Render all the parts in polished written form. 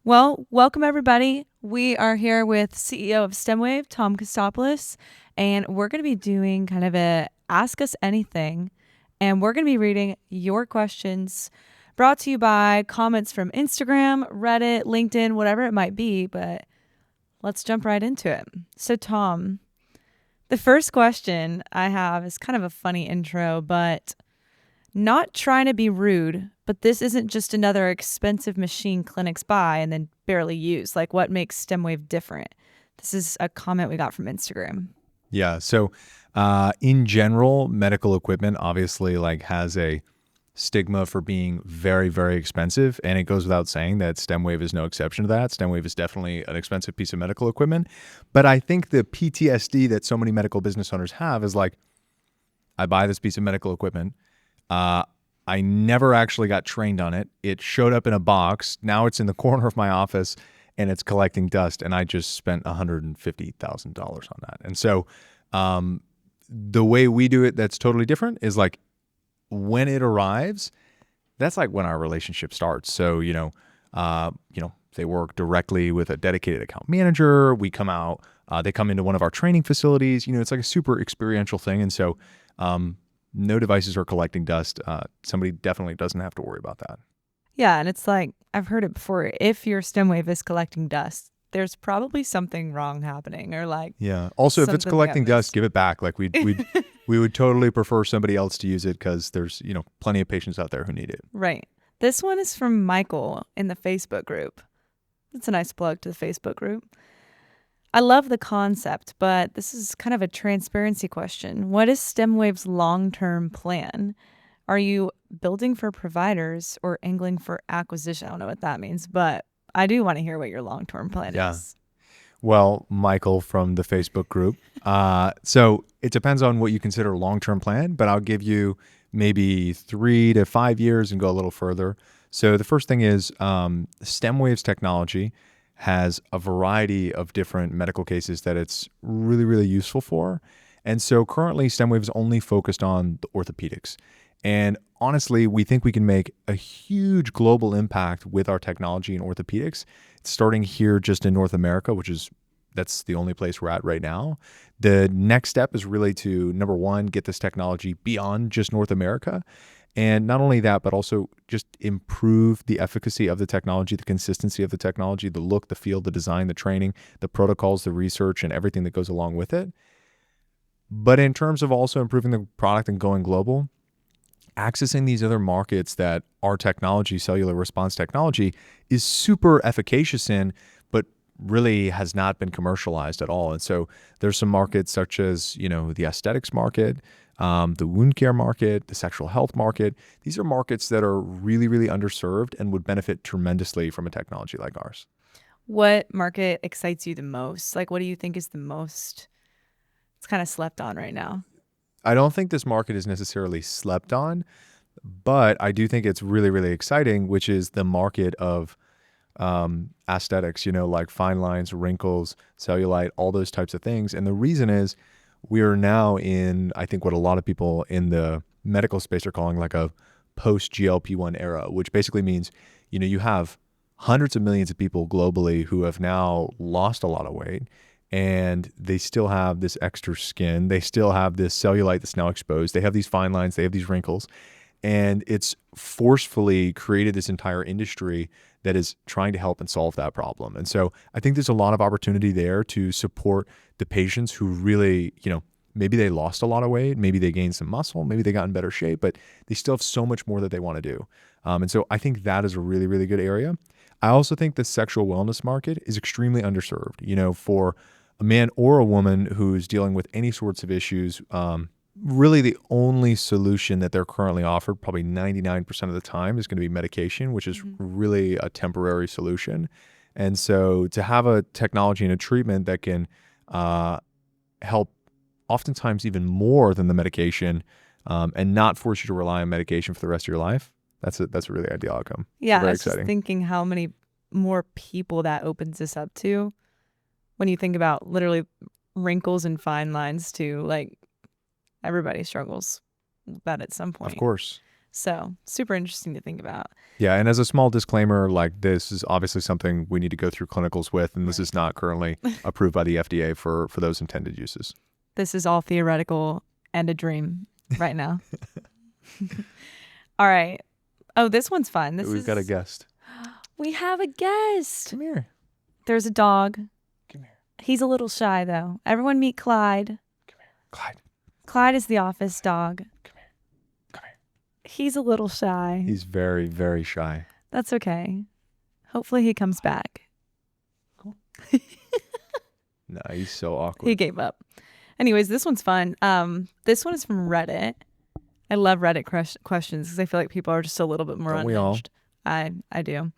Well, welcome everybody. We are here with CEO of StemWave, Tom Kostopoulos, and we're going to be doing kind of a Ask Us Anything, and we're going to be reading your questions brought to you by comments from Instagram, Reddit, LinkedIn, whatever it might be, but let's jump right into it. So Tom, the first question I have is kind of a funny intro, but not trying to be rude, but this isn't just another expensive machine clinics buy and then barely use. Like, what makes StemWave different? This is a comment we got from Instagram. Yeah. So in general, medical equipment obviously has a stigma for being very, very expensive. And it goes without saying that StemWave is no exception to that. StemWave is definitely an expensive piece of medical equipment. But I think the PTSD that so many medical business owners have is I buy this piece of medical equipment. I never actually got trained on it. It showed up in a box. Now it's in the corner of my office and it's collecting dust. And I just spent $150,000 on that. And so the way we do it that's totally different is when it arrives, that's when our relationship starts. So, they work directly with a dedicated account manager. We come out, they come into one of our training facilities. It's a super experiential thing. And so, no devices are collecting dust. Somebody definitely doesn't have to worry about that. Yeah, and it's I've heard it before. If your StemWave is collecting dust, there's probably something wrong happening, or yeah. Also, if it's collecting dust, give it back. We would totally prefer somebody else to use it because there's plenty of patients out there who need it. Right. This one is from Michael in the Facebook group. It's a nice plug to the Facebook group. I love the concept, but this is kind of a transparency question. What is StemWave's long-term plan? Are you building for providers or angling for acquisition? I don't know what that means, but I do want to hear what your long-term plan is. Well, Michael from the Facebook group. So it depends on what you consider a long-term plan, but I'll give you maybe 3 to 5 years and go a little further. So the first thing is StemWave's technology has a variety of different medical cases that it's really, really useful for. And so currently StemWave is only focused on the orthopedics. And honestly, we think we can make a huge global impact with our technology in orthopedics, starting here just in North America, that's the only place we're at right now. The next step is really to, number one, get this technology beyond just North America. And not only that, but also just improve the efficacy of the technology, the consistency of the technology, the look, the feel, the design, the training, the protocols, the research, and everything that goes along with it. But in terms of also improving the product and going global, accessing these other markets that our technology, cellular response technology, is super efficacious in, but really has not been commercialized at all. And so there's some markets such as, the aesthetics market, the wound care market, the sexual health market. These are markets that are really, really underserved and would benefit tremendously from a technology like ours. What market excites you the most? What do you think is the most, it's kind of slept on right now? I don't think this market is necessarily slept on, but I do think it's really, really exciting, which is the market of aesthetics, like fine lines, wrinkles, cellulite, all those types of things. And the reason is we are now in, I think, what a lot of people in the medical space are calling a post GLP-1 era, which basically means, you have hundreds of millions of people globally who have now lost a lot of weight and they still have this extra skin. They still have this cellulite that's now exposed. They have these fine lines, they have these wrinkles, and it's forcefully created this entire industry that is trying to help and solve that problem. And so I think there's a lot of opportunity there to support the patients who really, maybe they lost a lot of weight, maybe they gained some muscle, maybe they got in better shape, but they still have so much more that they want to do. And so I think that is a really, really good area. I also think the sexual wellness market is extremely underserved, for a man or a woman who's dealing with any sorts of issues. Really the only solution that they're currently offered, probably 99% of the time, is going to be medication, which is really a temporary solution. And so to have a technology and a treatment that can help oftentimes even more than the medication and not force you to rely on medication for the rest of your life, that's a really ideal outcome. Yeah, very I was exciting. Just thinking how many more people that opens this up to when you think about literally wrinkles and fine lines too. Everybody struggles with that at some point. Of course. So super interesting to think about. Yeah, and as a small disclaimer, like this is obviously something we need to go through clinicals with, and this is not currently approved by the FDA for those intended uses. This is all theoretical and a dream right now. All right. Oh, this one's fun. We've got a guest. We have a guest. Come here. There's a dog. Come here. He's a little shy, though. Everyone meet Clyde. Come here. Clyde. Clyde is the office dog. Come here. Come here. He's a little shy. He's very, very shy. That's okay. Hopefully he comes back. Cool. No, he's so awkward. He gave up. Anyways, this one's fun. This one is from Reddit. I love Reddit questions because I feel like people are just a little bit more Don't we all? unhinged. I do.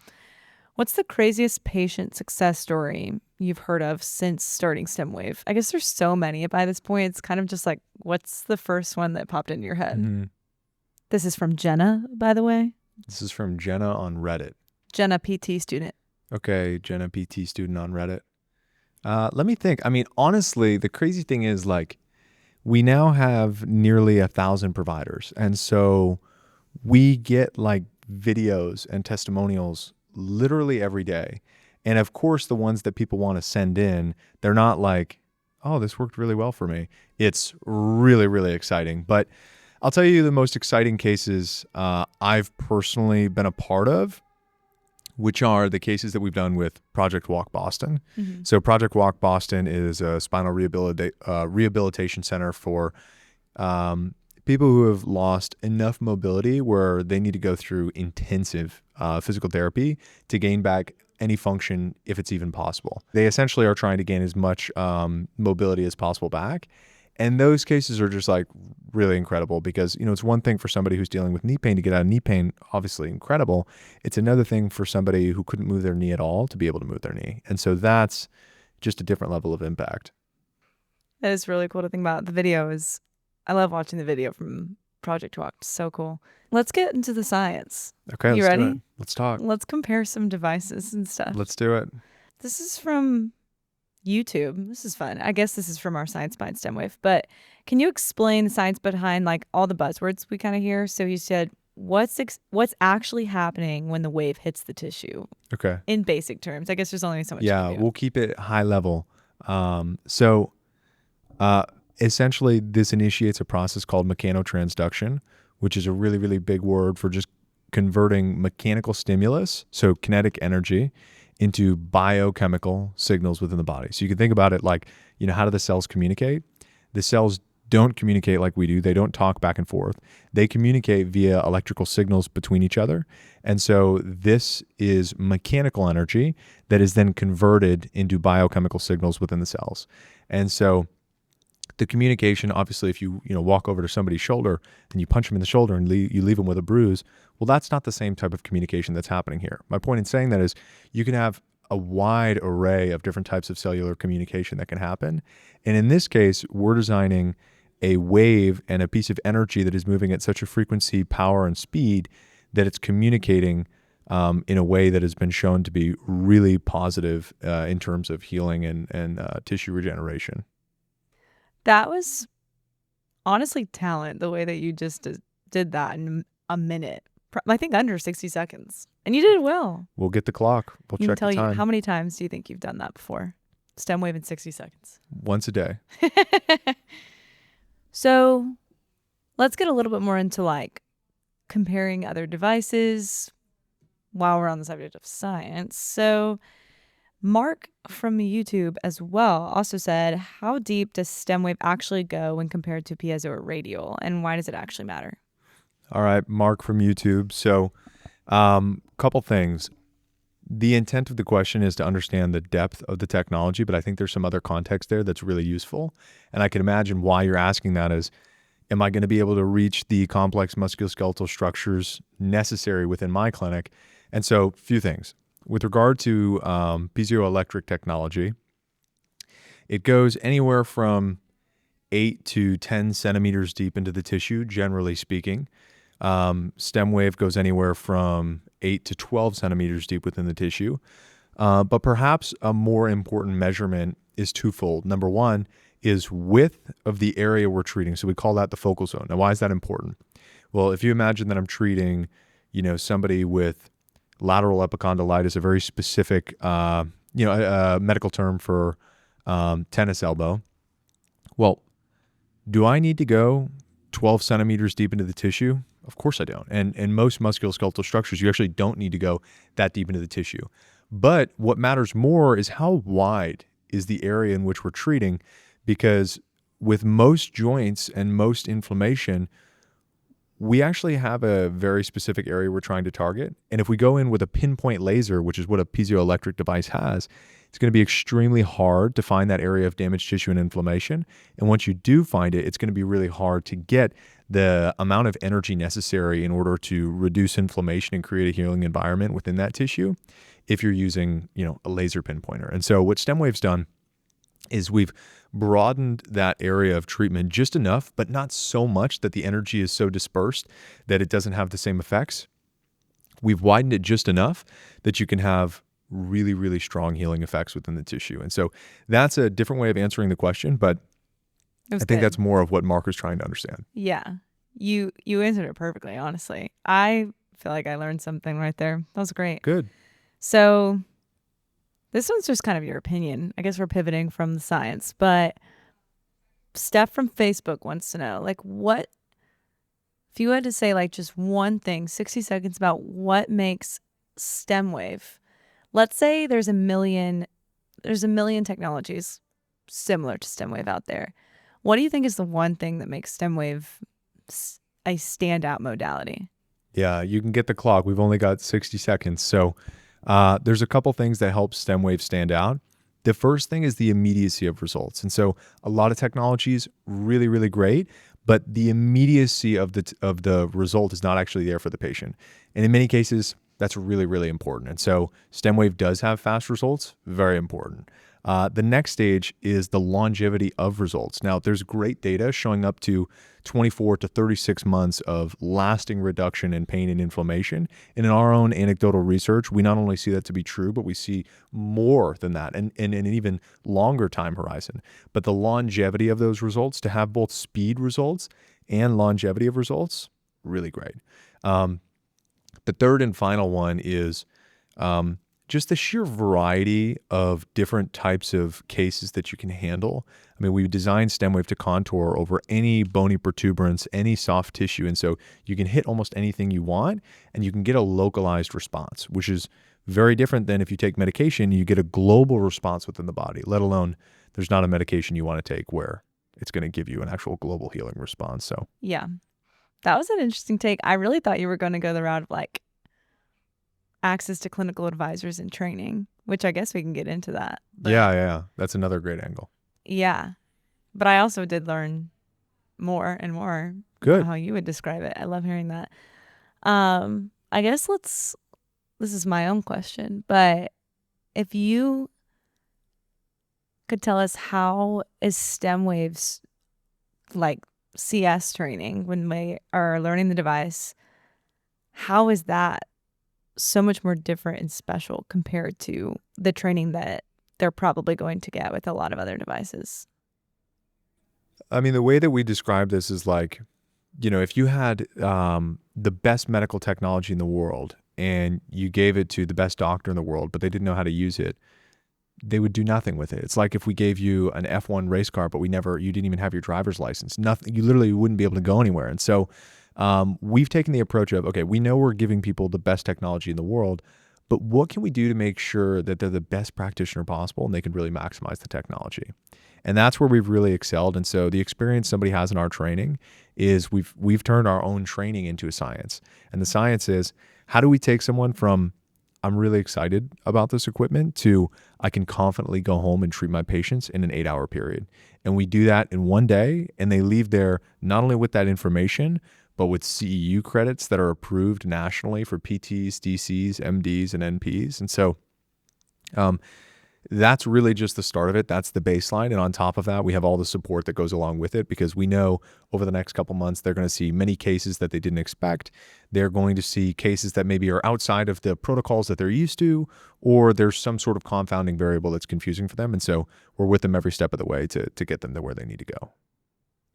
What's the craziest patient success story you've heard of since starting StemWave? I guess there's so many by this point. It's kind of just like, what's the first one that popped into your head? Mm-hmm. This is from Jenna, by the way. This is from Jenna on Reddit. Jenna, PT student. Okay, Jenna, PT student on Reddit. Let me think. I mean, honestly, the crazy thing is like we now have nearly 1,000 providers. And so we get like videos and testimonials literally every day. And of course, the ones that people want to send in, they're not like, oh, this worked really well for me. It's really, really exciting. But I'll tell you the most exciting cases I've personally been a part of, which are the cases that we've done with Project Walk Boston. Mm-hmm. So Project Walk Boston is a spinal rehabilitation center for people who have lost enough mobility where they need to go through intensive physical therapy to gain back any function if it's even possible. They essentially are trying to gain as much mobility as possible back. And those cases are just like really incredible because, you know, it's one thing for somebody who's dealing with knee pain to get out of knee pain, obviously incredible. It's another thing for somebody who couldn't move their knee at all to be able to move their knee. And so that's just a different level of impact. That is really cool to think about. The video is, I love watching the video from Project Walk. So cool. Let's get into the science. Okay, you let's ready? do it. Let's talk. Let's compare some devices and stuff. Let's do it. This is from YouTube. This is fun. I guess this is from our Science Behind StemWave. But can you explain the science behind like all the buzzwords we kind of hear? So you said, what's actually happening when the wave hits the tissue? Okay. In basic terms. I guess there's only so much. Yeah, we'll keep it high level. Essentially, this initiates a process called mechanotransduction, which is a really, really big word for just converting mechanical stimulus, so kinetic energy, into biochemical signals within the body. So you can think about it like, you know, how do the cells communicate? The cells don't communicate like we do. They don't talk back and forth. They communicate via electrical signals between each other. And so this is mechanical energy that is then converted into biochemical signals within the cells. And so the communication, obviously, if you walk over to somebody's shoulder and you punch them in the shoulder and you leave them with a bruise, well, that's not the same type of communication that's happening here. My point in saying that is you can have a wide array of different types of cellular communication that can happen. And in this case, we're designing a wave and a piece of energy that is moving at such a frequency, power, and speed that it's communicating in a way that has been shown to be really positive in terms of healing and tissue regeneration. That was honestly talent, the way that you just did that in a minute. I think under 60 seconds. And you did it well. We'll get the clock. We'll check the time. Tell you, how many times do you think you've done that before? StemWave in 60 seconds. Once a day. So let's get a little bit more into like comparing other devices while we're on the subject of science. So Mark from YouTube as well also said, how deep does StemWave actually go when compared to piezo or radial, and why does it actually matter? All right, Mark from YouTube. So couple things. The intent of the question is to understand the depth of the technology, but I think there's some other context there that's really useful. And I can imagine why you're asking that is, am I going to be able to reach the complex musculoskeletal structures necessary within my clinic? And so, few things. With regard to piezoelectric technology, it goes anywhere from 8 to 10 centimeters deep into the tissue, generally speaking. StemWave goes anywhere from 8 to 12 centimeters deep within the tissue. But perhaps a more important measurement is twofold. Number one is width of the area we're treating. So we call that the focal zone. Now, why is that important? Well, if you imagine that I'm treating, somebody with lateral epicondylitis, a very specific, a medical term for tennis elbow. Well, do I need to go 12 centimeters deep into the tissue? Of course I don't. And in most musculoskeletal structures, you actually don't need to go that deep into the tissue. But what matters more is how wide is the area in which we're treating, because with most joints and most inflammation, we actually have a very specific area we're trying to target. And if we go in with a pinpoint laser, which is what a piezoelectric device has, it's going to be extremely hard to find that area of damaged tissue and inflammation. And once you do find it, it's going to be really hard to get the amount of energy necessary in order to reduce inflammation and create a healing environment within that tissue if you're using, a laser pinpointer. And so what StemWave's done is we've broadened that area of treatment just enough, but not so much that the energy is so dispersed that it doesn't have the same effects. We've widened it just enough that you can have really, really strong healing effects within the tissue. And so that's a different way of answering the question, but I think that's more of what Mark was trying to understand. Yeah. You answered it perfectly, honestly. I feel like I learned something right there. That was great. Good. So this one's just kind of your opinion. I guess we're pivoting from the science, but Steph from Facebook wants to know, what, if you had to say just one thing, 60 seconds about what makes StemWave. Let's say there's a million technologies similar to StemWave out there. What do you think is the one thing that makes StemWave a standout modality? Yeah, you can get the clock. We've only got 60 seconds. So there's a couple things that help StemWave stand out. The first thing is the immediacy of results. And so a lot of technologies, really, really great, but the immediacy of the result is not actually there for the patient. And in many cases, that's really, really important. And so StemWave does have fast results, very important. The next stage is the longevity of results. Now, there's great data showing up to 24 to 36 months of lasting reduction in pain and inflammation. And in our own anecdotal research, we not only see that to be true, but we see more than that and an even longer time horizon. But the longevity of those results, to have both speed results and longevity of results, really great. The third and final one is just the sheer variety of different types of cases that you can handle. I mean, we designed StemWave to contour over any bony protuberance, any soft tissue. And so you can hit almost anything you want and you can get a localized response, which is very different than if you take medication, you get a global response within the body, let alone there's not a medication you want to take where it's going to give you an actual global healing response. So yeah, that was an interesting take. I really thought you were going to go the route of access to clinical advisors in training, which I guess we can get into that. But yeah. That's another great angle. Yeah. But I also did learn more and more Good. about how you would describe it. I love hearing that. I guess this is my own question, but if you could tell us, how is StemWave's CS training when they are learning the device, how is that so much more different and special compared to the training that they're probably going to get with a lot of other devices? I mean, the way that we describe this is if you had the best medical technology in the world and you gave it to the best doctor in the world, but they didn't know how to use it, they would do nothing with it. It's like if we gave you an F1 race car, but you didn't even have your driver's license. Nothing. You literally wouldn't be able to go anywhere. And so we've taken the approach of, okay, we know we're giving people the best technology in the world, but what can we do to make sure that they're the best practitioner possible and they can really maximize the technology? And that's where we've really excelled. And so the experience somebody has in our training is we've turned our own training into a science. And the science is, how do we take someone from, I'm really excited about this equipment, to I can confidently go home and treat my patients in an 8-hour period. And we do that in one day, and they leave there not only with that information, but with CEU credits that are approved nationally for PTs, DCs, MDs, and NPs. And so that's really just the start of it. That's the baseline. And on top of that, we have all the support that goes along with it, because we know over the next couple months, they're going to see many cases that they didn't expect. They're going to see cases that maybe are outside of the protocols that they're used to, or there's some sort of confounding variable that's confusing for them. And so we're with them every step of the way to get them to where they need to go.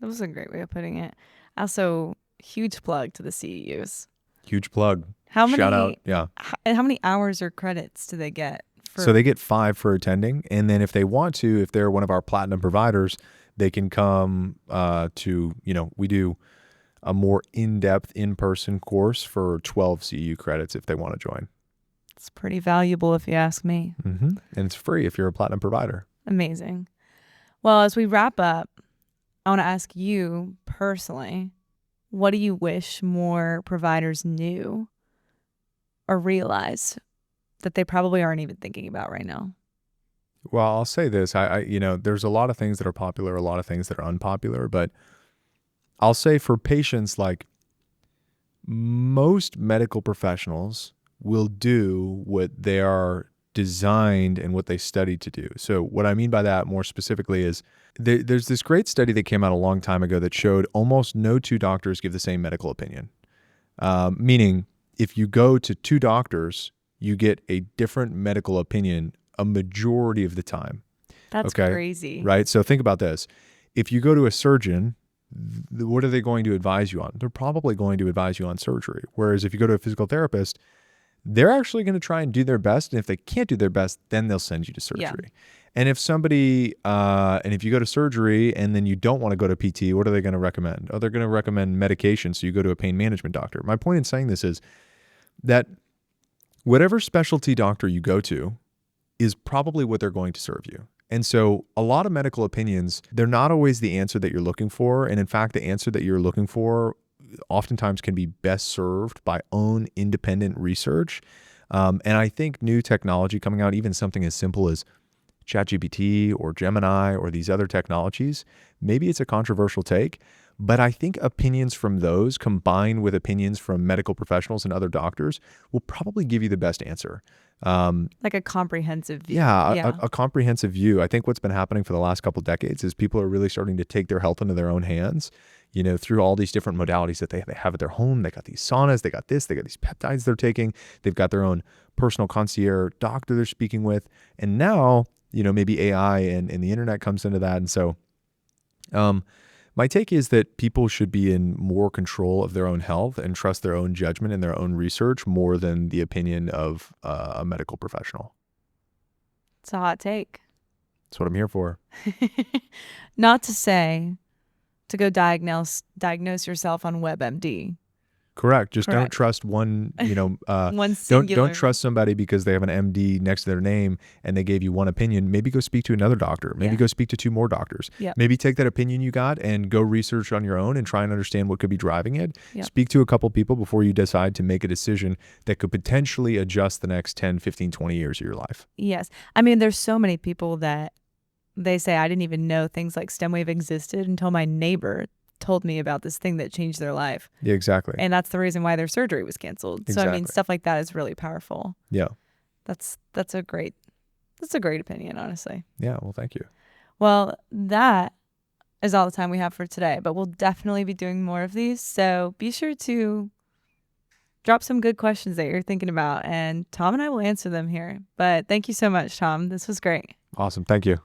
That was a great way of putting it. Also, Huge plug to the CEUs. Huge plug. How Shout many out. Yeah. how many hours or credits do they get So for? they get 5 for attending. And then if they want to, if they're one of our platinum providers, they can come to, we do a more in-depth in-person course for 12 CEU credits if they want to join. It's pretty valuable if you ask me. And it's free if you're a platinum provider. Amazing. Well, as we wrap up, I want to ask you personally, what do you wish more providers knew or realized that they probably aren't even thinking about right now? Well, I'll say this. There's a lot of things that are popular, a lot of things that are unpopular, but I'll say for patients, like most medical professionals will do what they are designed and what they studied to do. So what I mean by that more specifically is there's this great study that came out a long time ago that showed almost no two doctors give the same medical opinion. Meaning if you go to two doctors, you get a different medical opinion a majority of the time. That's crazy. Right? So think about this. If you go to a surgeon, what are they going to advise you on? They're probably going to advise you on surgery. Whereas if you go to a physical therapist, they're actually going to try and do their best. And if they can't do their best, then they'll send you to surgery. Yeah. And if if you go to surgery and then you don't want to go to PT, what are they going to recommend? Oh, they're going to recommend medication. So you go to a pain management doctor. My point in saying this is that whatever specialty doctor you go to is probably what they're going to serve you. And so a lot of medical opinions, they're not always the answer that you're looking for. And in fact, the answer that you're looking for oftentimes can be best served by own independent research. And I think new technology coming out, even something as simple as ChatGPT or Gemini or these other technologies, maybe it's a controversial take, but I think opinions from those combined with opinions from medical professionals and other doctors will probably give you the best answer. Like a comprehensive view. Yeah, a comprehensive view. I think what's been happening for the last couple of decades is people are really starting to take their health into their own hands, through all these different modalities that they have at their home. They got these saunas, they got this, they got these peptides they're taking. They've got their own personal concierge doctor they're speaking with. And now, maybe AI and the internet comes into that. And so my take is that people should be in more control of their own health and trust their own judgment and their own research more than the opinion of a medical professional. It's a hot take. That's what I'm here for. Not to say to go diagnose yourself on WebMD. Correct. Just don't trust one, one singular. Don't trust somebody because they have an MD next to their name and they gave you one opinion. Maybe go speak to another doctor. Maybe go speak to 2 more doctors. Yep. Maybe take that opinion you got and go research on your own and try and understand what could be driving it. Yep. Speak to a couple people before you decide to make a decision that could potentially adjust the next 10, 15, 20 years of your life. Yes. I mean, there's so many people that they say, I didn't even know things like StemWave existed until my neighbor told me about this thing that changed their life. Yeah, exactly. And that's the reason why their surgery was canceled. Exactly. So I mean, stuff like that is really powerful. Yeah. That's a great opinion, honestly. Yeah, well, thank you. Well, that is all the time we have for today, but we'll definitely be doing more of these. So be sure to drop some good questions that you're thinking about, and Tom and I will answer them here. But thank you so much, Tom. This was great. Awesome. Thank you.